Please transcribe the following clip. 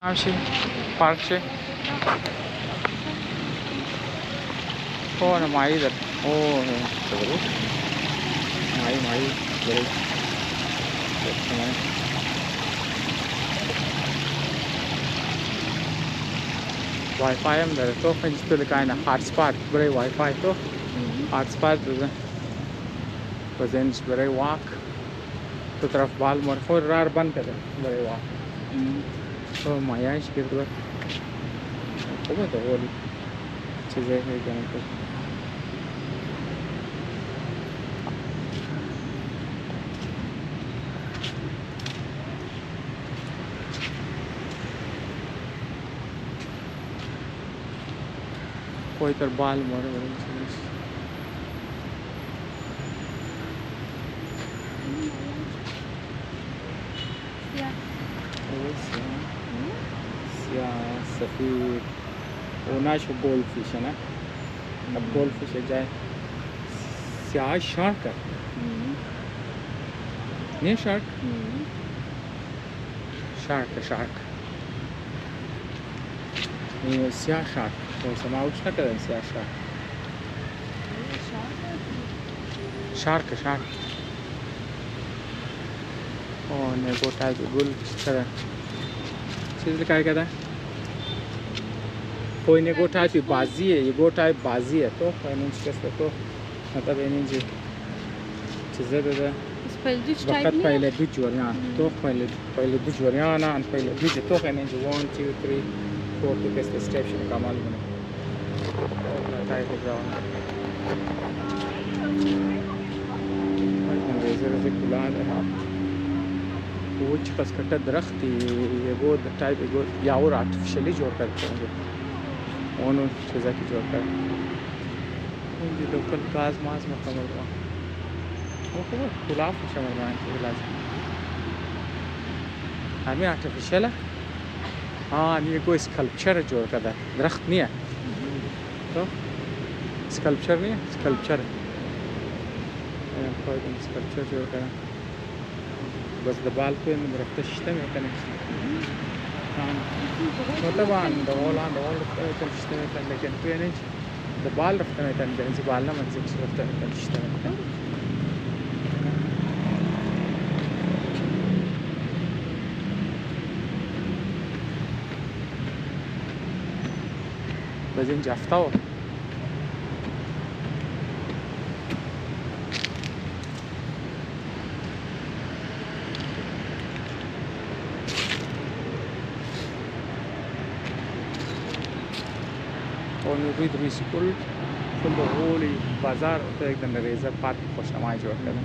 همشي پارک شه اوه ماهی در اوه درست ماهی درست واي فاي هم داره تو خیلی تو لکاینا هات سپات برای واي فاي تو هات سپات بزن بزنش برای واک تو طرف بال مرفوع رار بند کرده برای واک تو مایش گرد بر خوبه تو اولی چیزه هی کنه تو कोई तर बाल मोरे बड़े सफ़ेद वो ना शो गोल्ड फिश है ना अब गोल्ड फिश है जाए स्याह शार्क है नहीं शार्क शार्क है शार्क ये स्याह शार्क तो समावेश ना करें स्याह शार्क शार्क शार्क और ने गोटा जो गुल तरह चीज़ क्या कहता है कोई ने गोटा की बाजी है ये गोटा बाजी है तो फाइनेंस कैसे तो मतलब ये जी चीज़ें तो वक्त पहले भी जोरियां तो पहले भी जोरियां ना पहले भी तो फाइनेंस 1 2 3 4 तो कैसे स्टेशन का मालूम है टाइप हो जाओ जैसे खुला है कुछ कसकटा दरख्त ये वो टाइप वो या और आर्टिफिशियली जोड़ करते हैं ओनो चीज़ा की जोड़ कर ये लोकल गाज माज में कमर हुआ वो खबर खुलाफ शमर में आते इलाज हमें आर्टिफिशियल है हाँ ये कोई स्कल्पचर जोड़ कर है दरख्त नहीं है तो स्कल्पचर नहीं है स्कल्पचर स्कल्पचर जोड़ कर बस दबाल पे में रफ्ता शिता में कनेक्शन मतलब आन दवाल रफ्ता शिता में कन लेकिन पे नहीं दबाल रफ्ता में कन जैसे बाल ना मंजिल रफ्ता में कन शिता में कन बजिन जाफ्ता हो और नूरी स्कूल फुल होली बाजार तो एकदम रेज़र पार्क खुशनुमा जोड़ कर